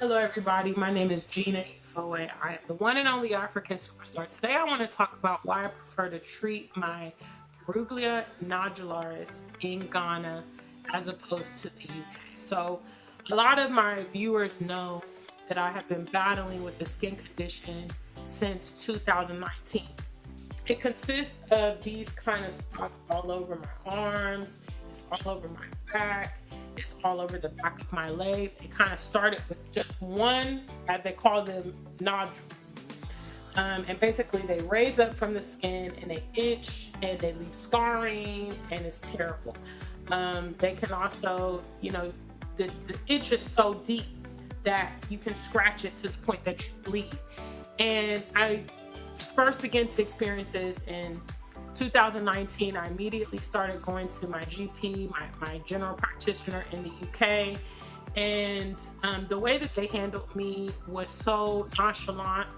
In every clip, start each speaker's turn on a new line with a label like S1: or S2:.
S1: Hello, everybody. My name is Gina Ifoe. I am the one and only African superstar. Today, I want to talk about why I prefer to treat my perugilia nodularis in Ghana as opposed to the UK. So, a lot of my viewers know that I have been battling with the skin condition since 2019. It consists of these kind of spots all over my arms, it's all over my back, it's all over the back of my legs. It kind of started with just one, as they call them, nodules. And basically, they raise up from the skin and they itch and they leave scarring, and it's terrible. They can also, the itch is so deep that you can scratch it to the point that you bleed. And I first began to experience this in 2019. I immediately started going to my GP, my general practitioner in the UK. And the way that they handled me was so nonchalant.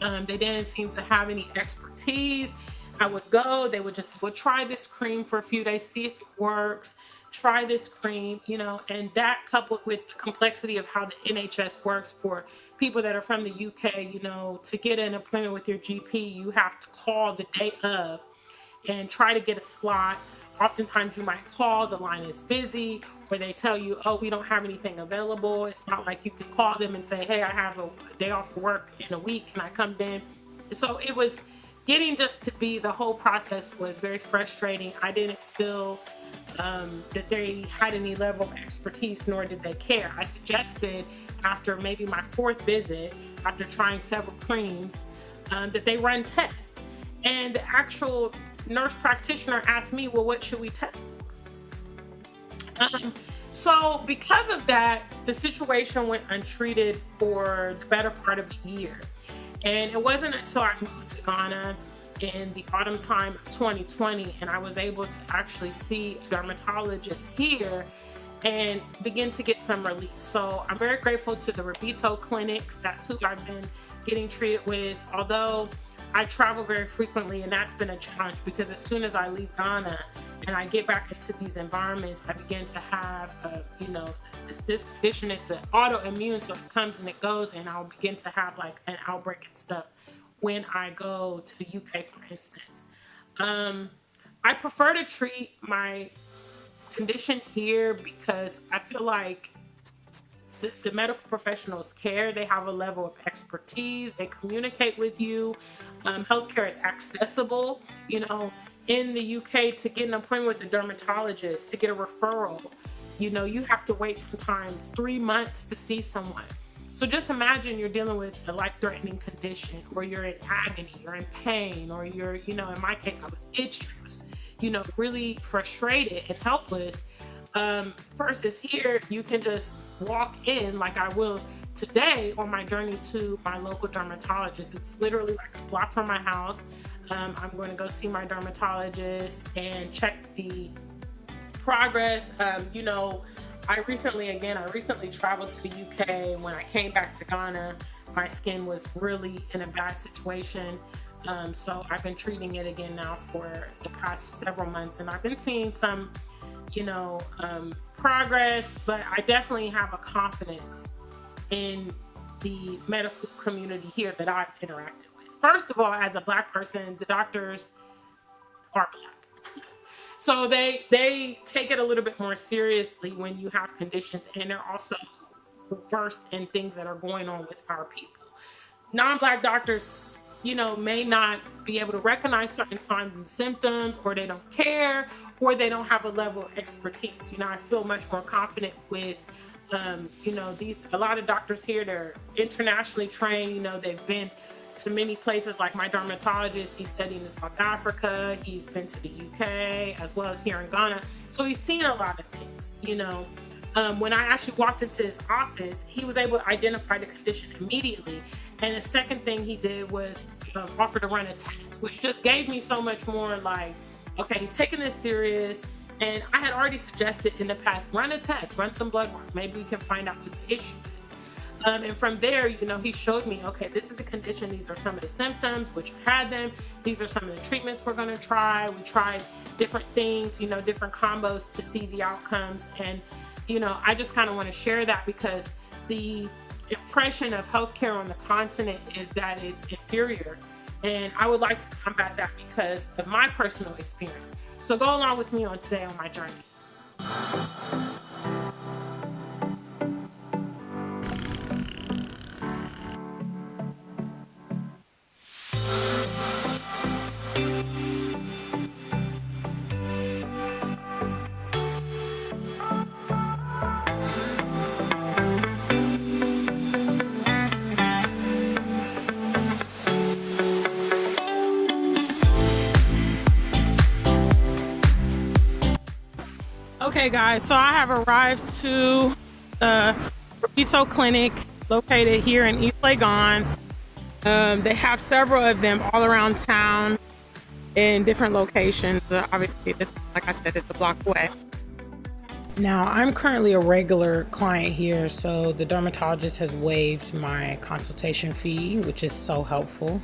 S1: They didn't seem to have any expertise. I would go, they would just, well, try this cream for a few days, see if it works. Try this cream, and that coupled with the complexity of how the NHS works for people that are from the UK, to get an appointment with your GP, you have to call the day of and try to get a slot. Oftentimes you might call, the line is busy, or they tell you, oh, we don't have anything available. It's not like you can call them and say, hey, I have a day off work in a week. Can I come then? So it was getting just to be, the whole process was very frustrating. I didn't feel that they had any level of expertise, nor did they care. I suggested after maybe my fourth visit, after trying several creams, that they run tests. And the actual nurse practitioner asked me, well, what should we test for? So because of that, the situation went untreated for the better part of a year. And it wasn't until I moved to Ghana in the autumn time of 2020, and I was able to actually see a dermatologist here and begin to get some relief. So I'm very grateful to the Rabito clinics. That's who I've been getting treated with. Although I travel very frequently, and that's been a challenge because as soon as I leave Ghana and I get back into these environments, I begin to have, this condition. It's an autoimmune, so it comes and it goes, and I'll begin to have like an outbreak and stuff when I go to the UK, for instance. I prefer to treat my condition here because I feel like the medical professionals care. They have a level of expertise. They communicate with you. Healthcare is accessible. In the UK, to get an appointment with a dermatologist, to get a referral, you have to wait sometimes 3 months to see someone. So just imagine you're dealing with a life-threatening condition, or you're in agony, you're in pain, or you're, in my case, I was itching, I was, really frustrated and helpless. Versus here, you can just walk in like I will today on my journey to my local dermatologist. It's literally like a block from my house. I'm going to go see my dermatologist and check the progress. I recently traveled to the UK. When I came back to Ghana, my skin was really in a bad situation. So I've been treating it again now for the past several months, and I've been seeing some, progress, but I definitely have a confidence in the medical community here that I've interacted with. First of all, as a Black person, the doctors are Black. So they take it a little bit more seriously when you have conditions, and they're also versed in things that are going on with our people. Non-Black doctors, may not be able to recognize certain signs and symptoms, or they don't care, or they don't have a level of expertise. I feel much more confident with, a lot of doctors here, they're internationally trained. They've been to many places. Like my dermatologist, he's studied in South Africa, he's been to the UK as well as here in Ghana, so he's seen a lot of things. When I actually walked into his office, he was able to identify the condition immediately, and the second thing he did was offer to run a test, which just gave me so much more like, okay, he's taking this serious. And I had already suggested in the past, run a test, run some blood work, maybe we can find out what the issue is. And from there, he showed me, okay, this is the condition. These are some of the symptoms, which I had them. These are some of the treatments we're going to try. We tried different things, different combos to see the outcomes. And, I just kind of want to share that because the impression of healthcare on the continent is that it's inferior. And I would like to combat that because of my personal experience. So go along with me on today on my journey. Okay, guys, so I have arrived to the Rabito Clinic located here in East Legon. They have several of them all around town in different locations. Obviously, this, like I said, is the block away. Now, I'm currently a regular client here, so the dermatologist has waived my consultation fee, which is so helpful.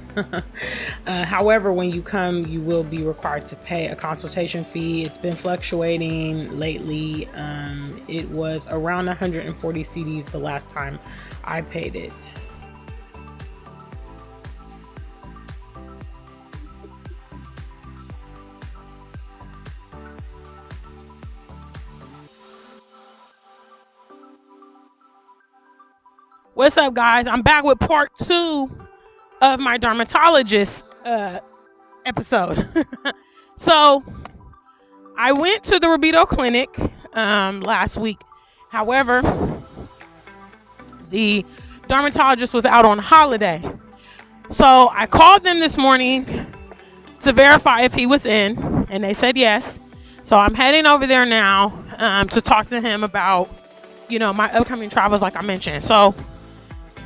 S1: However, when you come, you will be required to pay a consultation fee. It's been fluctuating lately. It was around 140 CDs the last time I paid it. What's up, guys? I'm back with part 2 of my dermatologist episode. So I went to the Rabito Clinic last week. However, the dermatologist was out on holiday. So I called them this morning to verify if he was in, and they said yes. So I'm heading over there now to talk to him about, my upcoming travels, like I mentioned. So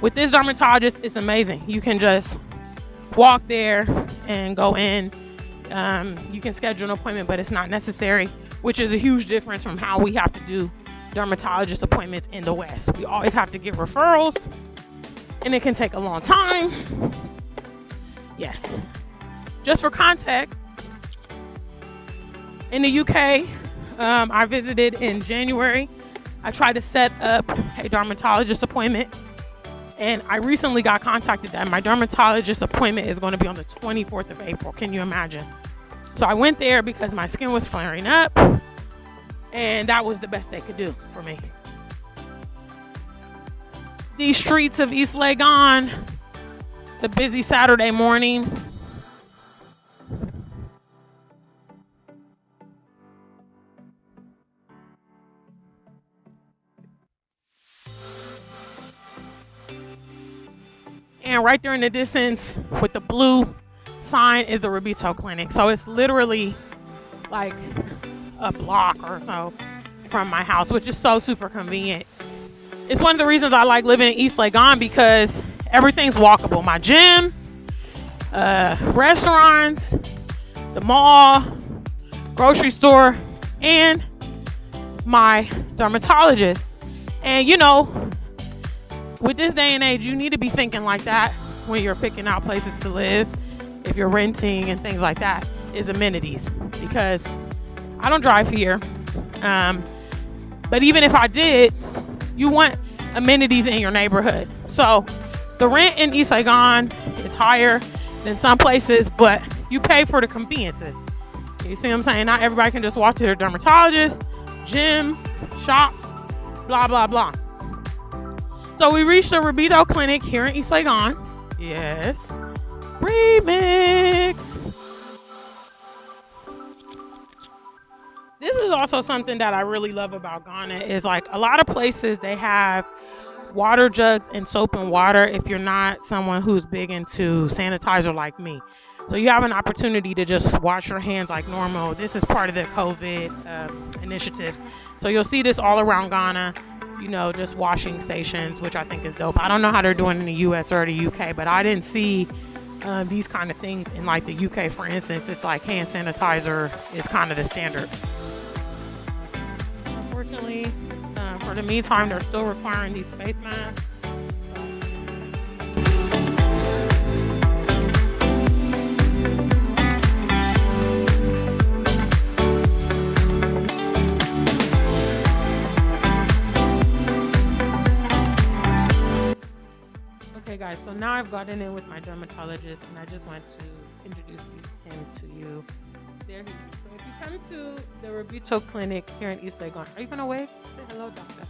S1: with this dermatologist, it's amazing. You can just walk there and go in. You can schedule an appointment, but it's not necessary, which is a huge difference from how we have to do dermatologist appointments in the West. We always have to get referrals, and it can take a long time. Yes. Just for context, in the UK, I visited in January. I tried to set up a dermatologist appointment, and I recently got contacted that my dermatologist appointment is going to be on the 24th of April. Can you imagine? So I went there because my skin was flaring up, and that was the best they could do for me. These streets of East Legon, it's a busy Saturday morning. And right there in the distance with the blue sign is the Rabito Clinic. So it's literally like a block or so from my house, which is so super convenient. It's one of the reasons I like living in East Legon because everything's walkable. My gym, restaurants, the mall, grocery store, and my dermatologist. And with this day and age, you need to be thinking like that when you're picking out places to live. If you're renting and things like that, is amenities. Because I don't drive here. But even if I did, you want amenities in your neighborhood. So the rent in East Legon is higher than some places, but you pay for the conveniences. You see what I'm saying? Not everybody can just walk to their dermatologist, gym, shops, blah, blah, blah. So we reached the Rabito Clinic here in East Legon. Yes. Remix. This is also something that I really love about Ghana is like a lot of places they have water jugs and soap and water if you're not someone who's big into sanitizer like me. So you have an opportunity to just wash your hands like normal. This is part of the COVID initiatives. So you'll see this all around Ghana. Just washing stations, which I think is dope. I don't know how they're doing in the US or the UK, but I didn't see these kind of things in like the UK, for instance. It's like hand sanitizer is kind of the standard. Unfortunately, for the meantime, they're still requiring these face masks. Okay, guys, so now I've gotten in with my dermatologist, and I just want to introduce him to you. There he is. So if you come to the Rabito Clinic here in East Legon, are you going to wave? Say hello, doctor.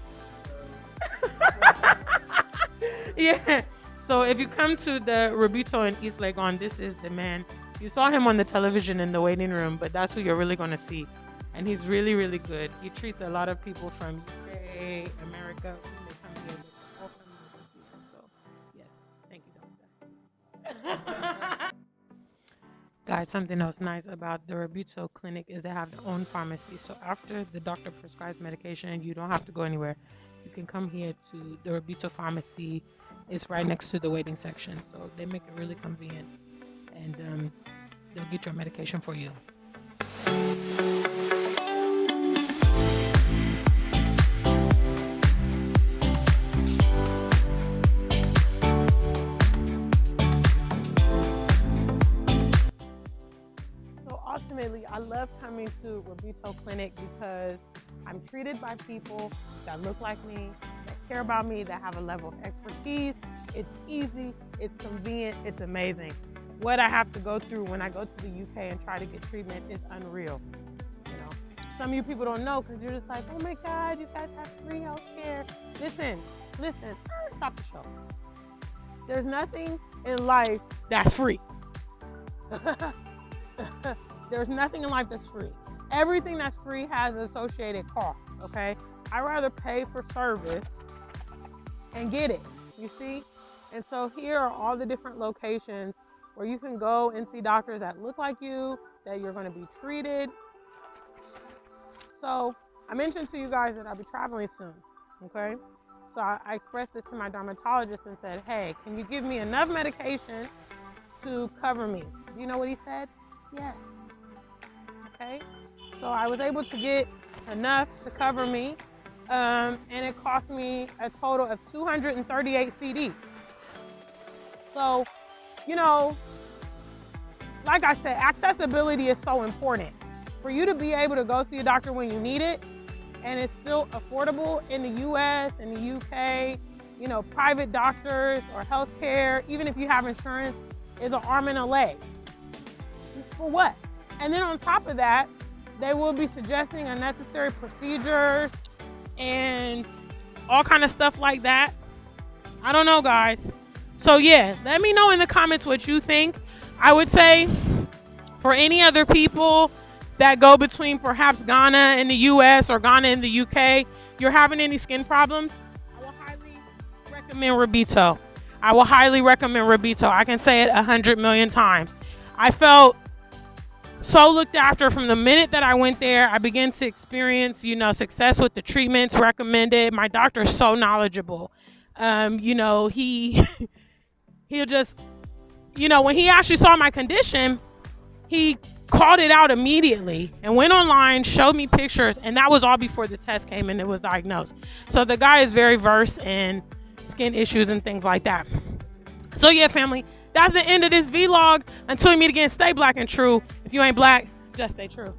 S1: Yeah. So if you come to the Rabito in East Legon, this is the man. You saw him on the television in the waiting room, but that's who you're really going to see. And he's really, really good. He treats a lot of people from UK, America, when they come here. All from the so, yes. Thank you, doctor. Guys, something else nice about the Rabito Clinic is they have their own pharmacy. So after the doctor prescribes medication, you don't have to go anywhere. You can come here to the Rabito Pharmacy. It's right next to the waiting section. So they make it really convenient. And they'll get your medication for you. Ultimately, I love coming to Rabito Clinic because I'm treated by people that look like me, that care about me, that have a level of expertise. It's easy, it's convenient, it's amazing. What I have to go through when I go to the UK and try to get treatment is unreal. You know, some of you people don't know because you're just like, oh my God, you guys have free health care. Listen, stop the show. There's nothing in life that's free. There's nothing in life that's free. Everything that's free has associated costs, okay? I'd rather pay for service and get it, you see? And so here are all the different locations where you can go and see doctors that look like you, that you're gonna be treated. So I mentioned to you guys that I'll be traveling soon, okay? So I expressed this to my dermatologist and said, hey, can you give me enough medication to cover me? Do you know what he said? Yes. Okay, so I was able to get enough to cover me, and it cost me a total of 238 CDs. So, you know, like I said, accessibility is so important. For you to be able to go see a doctor when you need it, and it's still affordable in the US and the UK, you know, private doctors or healthcare, even if you have insurance, is an arm and a leg. For what? And then on top of that, they will be suggesting unnecessary procedures and all kind of stuff like that. I don't know, guys. So yeah, let me know in the comments what you think. I would say for any other people that go between perhaps Ghana and the US or Ghana and the UK, you're having any skin problems, I will highly recommend Rabito. I will highly recommend Rabito. I can say it 100 million times. I felt so looked after from the minute that I went there. I began to experience, you know, success with the treatments recommended. My doctor is so knowledgeable. You know, he'll just, you know, when he actually saw my condition, he called it out immediately and went online, showed me pictures, and that was all before the test came and it was diagnosed. So the guy is very versed in skin issues and things like that. So yeah, family, that's the end of this vlog. Until we meet again, stay black and true. If you ain't black, just stay true.